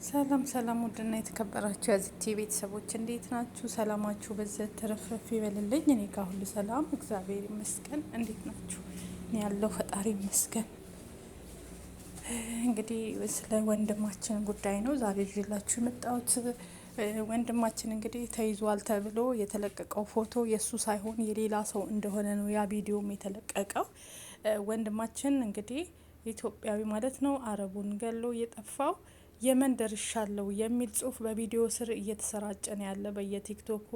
ሰላም ሰላም ውድና የተከበራችሁ የዚቲ ቤተሰቦች እንዴት ናችሁ? ሰላማችሁ በዘት ተረፍረፍ ይበልልኝ። እኔ ጋር ሁሉ ሰላም እግዚአብሔር ይመስገን። እንዴት ናችሁ? እኔ ያለው ፈጣሪ ይመስገን። እንግዲህ ስለ ወንድማችን ጉዳይ ነው ዛሬ ይዤላችሁ የመጣሁት። ወንድማችን እንግዲህ ተይዟል ተብሎ የተለቀቀው ፎቶ የእሱ ሳይሆን የሌላ ሰው እንደሆነ ነው ያ ቪዲዮም የተለቀቀው። ወንድማችን እንግዲህ ኢትዮጵያዊ ማለት ነው አረቡን ገሎ የጠፋው የመን ደርሻለሁ የሚል ጽሁፍ በቪዲዮ ስር እየተሰራጨ ነው ያለ በየቲክቶኩ።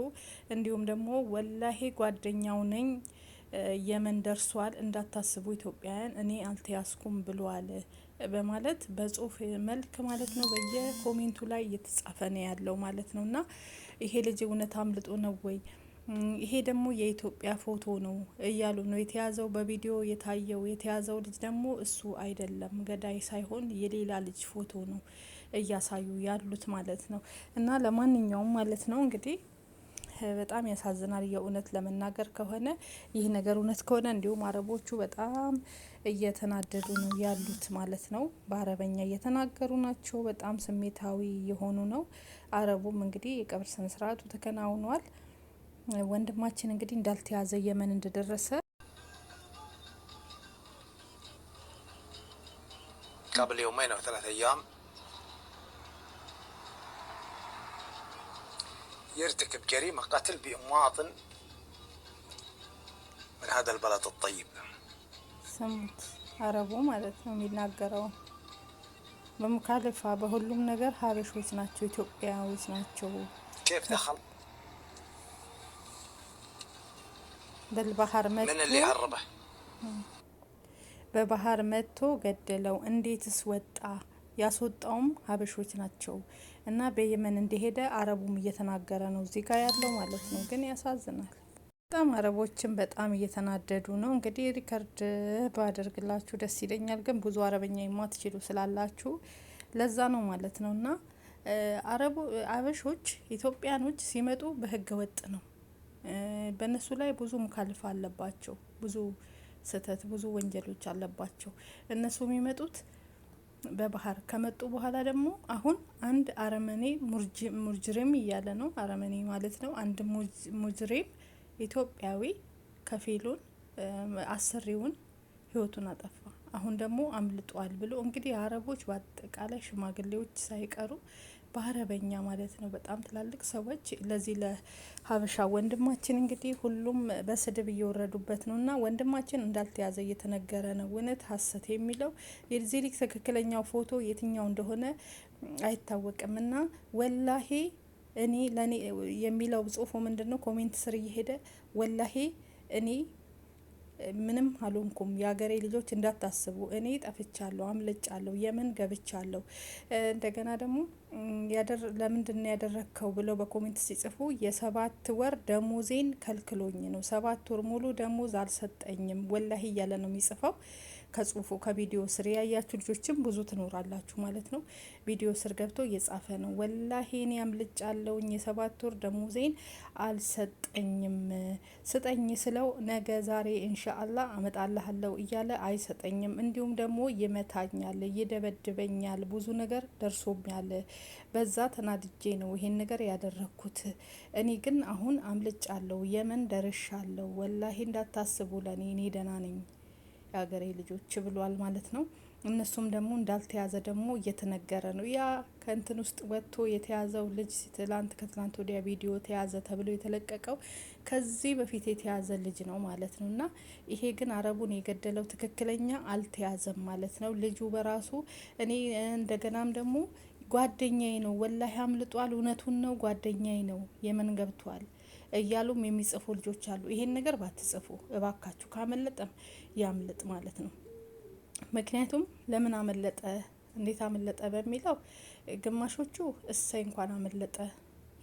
እንዲሁም ደግሞ ወላሄ ጓደኛው ነኝ የመን ደርሷል እንዳታስቡ ኢትዮጵያውያን እኔ አልተያዝኩም ብሏል በማለት በጽሁፍ መልክ ማለት ነው በየኮሜንቱ ላይ እየተጻፈ ነው ያለው ማለት ነው። እና ይሄ ልጅ እውነት አምልጦ ነው ወይ? ይሄ ደግሞ የኢትዮጵያ ፎቶ ነው እያሉ ነው። የተያዘው በቪዲዮ የተያዘው ልጅ ደግሞ እሱ አይደለም፣ ገዳይ ሳይሆን የሌላ ልጅ ፎቶ ነው እያሳዩ ያሉት ማለት ነው። እና ለማንኛውም ማለት ነው እንግዲህ በጣም ያሳዝናል። የእውነት ለመናገር ከሆነ ይህ ነገር እውነት ከሆነ እንዲሁም አረቦቹ በጣም እየተናደዱ ነው ያሉት ማለት ነው። በአረበኛ እየተናገሩ ናቸው። በጣም ስሜታዊ የሆኑ ነው። አረቡም እንግዲህ የቀብር ስነ ስርዓቱ ተከናውኗል። ወንድማችን እንግዲህ እንዳልተያዘ የመን እንደደረሰ قبل يومين أو 3 أيام يرتكب جريمة قتل بمواطن من هذا البلد الطيب. سمت አረቡ ማለት ነው የሚናገረው በሙካለፋ በሁሉም ነገር ሀበሾች ናቸው፣ ኢትዮጵያዎች ናቸው። كيف دخل؟ بالبحر መጥቶ من اللي هربه؟ በባህር መጥቶ ገደለው። እንዴትስ ወጣ? ያስወጣውም ሀበሾች ናቸው። እና በየመን እንደሄደ አረቡም እየተናገረ ነው እዚህ ጋር ያለው ማለት ነው። ግን ያሳዝናል በጣም አረቦችን በጣም እየተናደዱ ነው። እንግዲህ ሪከርድ ባደርግላችሁ ደስ ይለኛል፣ ግን ብዙ አረበኛ የማትችሉ ስላላችሁ ለዛ ነው ማለት ነው። እና አበሾች ኢትዮጵያኖች ሲመጡ በህገ ወጥ ነው። በእነሱ ላይ ብዙ ሙካልፋ አለባቸው፣ ብዙ ስህተት፣ ብዙ ወንጀሎች አለባቸው። እነሱ የሚመጡት በባህር ከመጡ በኋላ ደግሞ አሁን አንድ አረመኔ ሙጅሪም እያለ ነው። አረመኔ ማለት ነው አንድ ሙጅሪም ኢትዮጵያዊ ከፊሉን አሰሪውን ህይወቱን አጠፋ። አሁን ደግሞ አምልጧል ብሎ እንግዲህ አረቦች በአጠቃላይ ሽማግሌዎች ሳይቀሩ በአረበኛ ማለት ነው በጣም ትላልቅ ሰዎች ለዚህ ለሀበሻ ወንድማችን እንግዲህ ሁሉም በስድብ እየወረዱበት ነው። እና ወንድማችን እንዳልተያዘ እየተነገረ ነው። እውነት ሀሰት የሚለው የዚህ ልጅ ትክክለኛው ፎቶ የትኛው እንደሆነ አይታወቅም። እና ወላሄ እኔ ለኔ የሚለው ጽሁፉ ምንድነው? ኮሜንት ስር እየሄደ ወላሄ እኔ ምንም አልሆንኩም፣ የሀገሬ ልጆች እንዳታስቡ፣ እኔ ጠፍቻለሁ፣ አምልጫለሁ፣ የመን ገብቻለሁ። እንደገና ደግሞ ለምንድን ያደረግከው ብለው በኮሜንት ሲጽፉ የ7 ወር ደሞዜን ከልክሎኝ ነው፣ 7 ወር ሙሉ ደሞዝ አልሰጠኝም ወላሂ እያለ ነው የሚጽፈው። ከጽሁፉ ከቪዲዮ ስር ያያችሁ ልጆችም ብዙ ትኖራላችሁ ማለት ነው። ቪዲዮ ስር ገብቶ እየጻፈ ነው ወላሂ እኔ አምልጫለሁኝ፣ የ7 ወር ደሞዜን አልሰጠኝም፣ ስጠኝ ስለው ነገ ዛሬ ኢንሻአላህ አመጣልሃለሁ እያለ አይሰጠኝም። እንዲሁም ደግሞ ይመታኛል፣ ይደበድበኛል፣ ብዙ ነገር ደርሶኛል። በዛ ተናድጄ ነው ይሄን ነገር ያደረኩት። እኔ ግን አሁን አምልጫለሁ፣ የመን ደርሻለሁ፣ ወላሂ እንዳታስቡ ለኔ እኔ ደህና ነኝ የሀገሬ ልጆች ብሏል ማለት ነው። እነሱም ደግሞ እንዳልተያዘ ደግሞ እየተነገረ ነው። ያ ከእንትን ውስጥ ወጥቶ የተያዘው ልጅ ከትላንት ወዲያ ቪዲዮ ተያዘ ተብሎ የተለቀቀው ከዚህ በፊት የተያዘ ልጅ ነው ማለት ነው። እና ይሄ ግን አረቡን የገደለው ትክክለኛ አልተያዘም ማለት ነው። ልጁ በራሱ እኔ እንደገናም ደግሞ ጓደኛዬ ነው ወላሂ አምልጧል፣ እውነቱን ነው ጓደኛዬ ነው የመን ገብቷል እያሉም የሚጽፉ ልጆች አሉ። ይሄን ነገር ባትጽፉ እባካችሁ፣ ካመለጠም ያምልጥ ማለት ነው። ምክንያቱም ለምን አመለጠ እንዴት አመለጠ በሚለው ግማሾቹ እሰይ እንኳን አመለጠ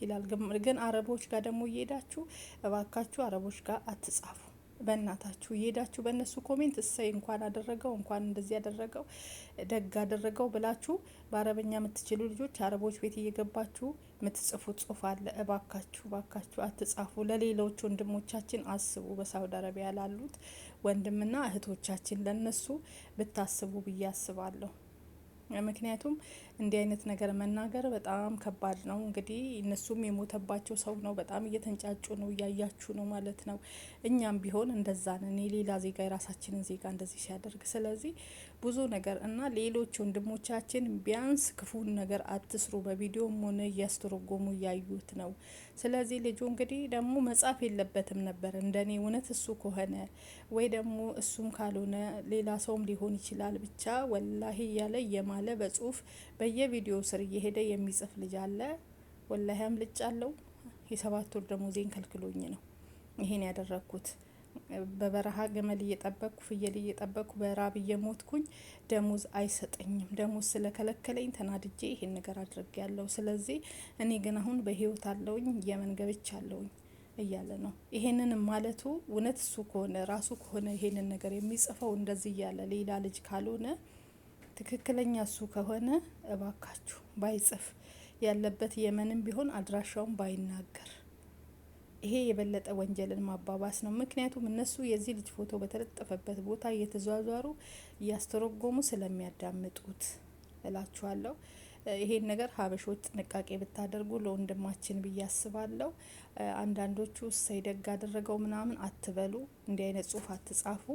ይላል። ግን አረቦች ጋር ደግሞ እየሄዳችሁ እባካችሁ አረቦች ጋር አትጻፉ። በእናታችሁ እየሄዳችሁ በእነሱ ኮሜንት እሰይ እንኳን አደረገው እንኳን እንደዚህ ያደረገው ደግ አደረገው ብላችሁ በአረበኛ የምትችሉ ልጆች አረቦች ቤት እየገባችሁ የምትጽፉት ጽሁፍ አለ። እባካችሁ እባካችሁ አትጻፉ። ለሌሎች ወንድሞቻችን አስቡ። በሳውዲ አረቢያ ላሉት ወንድምና እህቶቻችን ለነሱ ብታስቡ ብዬ አስባለሁ። ምክንያቱም እንዲህ አይነት ነገር መናገር በጣም ከባድ ነው። እንግዲህ እነሱም የሞተባቸው ሰው ነው። በጣም እየተንጫጩ ነው፣ እያያችሁ ነው ማለት ነው። እኛም ቢሆን እንደዛ ነን፣ የሌላ ዜጋ የራሳችንን ዜጋ እንደዚህ ሲያደርግ። ስለዚህ ብዙ ነገር እና ሌሎች ወንድሞቻችን ቢያንስ ክፉን ነገር አትስሩ፣ በቪዲዮም ሆነ እያስተረጎሙ እያዩት ነው። ስለዚህ ልጁ እንግዲህ ደግሞ መጻፍ የለበትም ነበር እንደኔ እውነት እሱ ከሆነ ወይ ደግሞ እሱም ካልሆነ ሌላ ሰውም ሊሆን ይችላል። ብቻ ወላሂ እያለ እየማለ በጽሁፍ በየቪዲዮ ስር እየሄደ የሚጽፍ ልጅ አለ። ወላሂ አምልጫለሁ፣ የ7 ወር ደሞዜን ከልክሎኝ ነው ይሄን ያደረግኩት። በበረሃ ግመል እየጠበቅኩ ፍየል እየጠበቅኩ በራብ እየሞትኩኝ ደሞዝ አይሰጠኝም። ደሞዝ ስለከለከለኝ ተናድጄ ይሄን ነገር አድርጌ ያለው። ስለዚህ እኔ ግን አሁን በህይወት አለውኝ የመን ገብቻለሁኝ እያለ ነው። ይሄንን ማለቱ እውነት እሱ ከሆነ ራሱ ከሆነ ይሄንን ነገር የሚጽፈው እንደዚህ እያለ ሌላ ልጅ ካልሆነ ትክክለኛ እሱ ከሆነ እባካችሁ ባይጽፍ፣ ያለበት የመንም ቢሆን አድራሻውን ባይናገር፣ ይሄ የበለጠ ወንጀልን ማባባስ ነው። ምክንያቱም እነሱ የዚህ ልጅ ፎቶ በተለጠፈበት ቦታ እየተዟዟሩ እያስተረጎሙ ስለሚያዳምጡት እላችኋለሁ። ይሄን ነገር ሀበሾች ጥንቃቄ ብታደርጉ ለወንድማችን ብዬ አስባለሁ። አንዳንዶቹ እሰይ ደግ አደረገው ምናምን አትበሉ፣ እንዲህ አይነት ጽሁፍ አትጻፉ።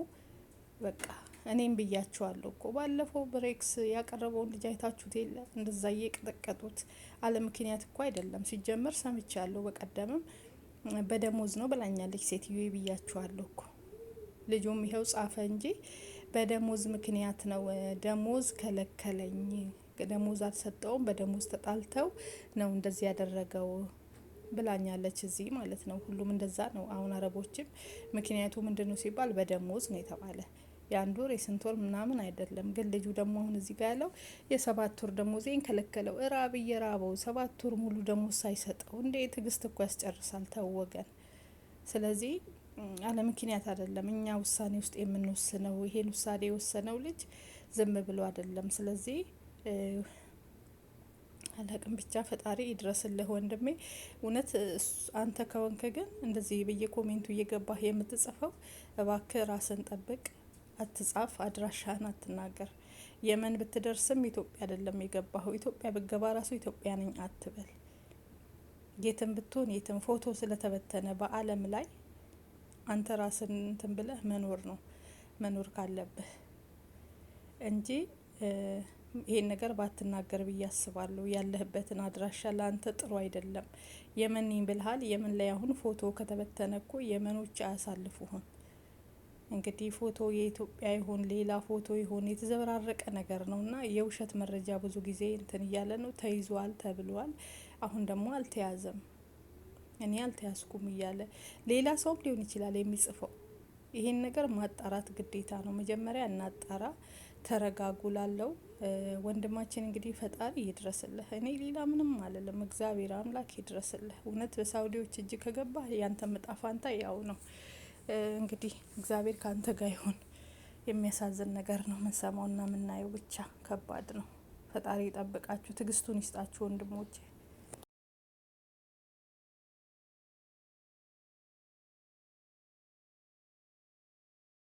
በቃ እኔም ብያችኋለሁ እኮ ባለፈው ብሬክስ ያቀረበውን ልጅ አይታችሁት የለ? እንደዛ እየቀጠቀጡት አለ ምክንያት እኮ አይደለም። ሲጀመር ሰምቻለሁ፣ በቀደምም በደሞዝ ነው ብላኛለች ሴትዮ ብያችኋለሁ እኮ። ልጁም ይኸው ጻፈ እንጂ በደሞዝ ምክንያት ነው፣ ደሞዝ ከለከለኝ፣ ደሞዝ አልሰጠውም፣ በደሞዝ ተጣልተው ነው እንደዚህ ያደረገው ብላኛለች። እዚህ ማለት ነው። ሁሉም እንደዛ ነው አሁን አረቦችም። ምክንያቱ ምንድነው ሲባል በደሞዝ ነው የተባለ። የአንድ ወር የስንት ወር ምናምን አይደለም። ግን ልጁ ደግሞ አሁን እዚህ ጋር ያለው የ7 ወር ደሞዜን ከለከለው። እራብ እየራበው 7 ወር ሙሉ ደሞዝ ሳይሰጠው እንዴ! ትዕግስት እኮ ያስጨርሳል። ተው ወገን። ስለዚህ አለ ምክንያት አይደለም እኛ ውሳኔ ውስጥ የምንወስነው። ይሄን ውሳኔ የወሰነው ልጅ ዝም ብሎ አይደለም። ስለዚህ አላቅም ብቻ ፈጣሪ ይድረስልህ ወንድሜ። እውነት አንተ ከወንከ ግን እንደዚህ በየኮሜንቱ እየገባህ የምትጽፈው እባክህ ራስን ጠብቅ፣ አትጻፍ፣ አድራሻህን አትናገር። የመን ብትደርስም ኢትዮጵያ አይደለም የገባኸው። ኢትዮጵያ ብገባ ራሱ ኢትዮጵያ ነኝ አትበል። የትም ብትሆን የትም ፎቶ ስለተበተነ በአለም ላይ አንተ ራስን እንትን ብለህ መኖር ነው መኖር ካለብህ እንጂ ይሄን ነገር ባትናገር ብዬ አስባለሁ። ያለህበትን አድራሻ ለአንተ ጥሩ አይደለም። የመን ነኝ ብልሃል። የመን ላይ አሁን ፎቶ ከተበተነ እኮ የመኖች አያሳልፉህም። እንግዲህ ፎቶ የኢትዮጵያ ይሁን ሌላ ፎቶ ይሁን የተዘበራረቀ ነገር ነው እና የውሸት መረጃ ብዙ ጊዜ እንትን እያለ ነው። ተይዟል ተብሏል። አሁን ደግሞ አልተያዘም፣ እኔ አልተያዝኩም እያለ ሌላ ሰውም ሊሆን ይችላል የሚጽፈው። ይሄን ነገር ማጣራት ግዴታ ነው። መጀመሪያ እናጣራ፣ ተረጋጉላለው። ወንድማችን እንግዲህ ፈጣሪ ይድረስልህ። እኔ ሌላ ምንም አልልም። እግዚአብሔር አምላክ ይድረስልህ። እውነት በሳውዲዎች እጅ ከገባ ያንተ እጣ ፈንታ ያው ነው። እንግዲህ እግዚአብሔር ካንተ ጋር ይሁን። የሚያሳዝን ነገር ነው የምንሰማውና የምናየው። ብቻ ከባድ ነው። ፈጣሪ ይጠብቃችሁ፣ ትዕግስቱን ይስጣችሁ ወንድሞቼ።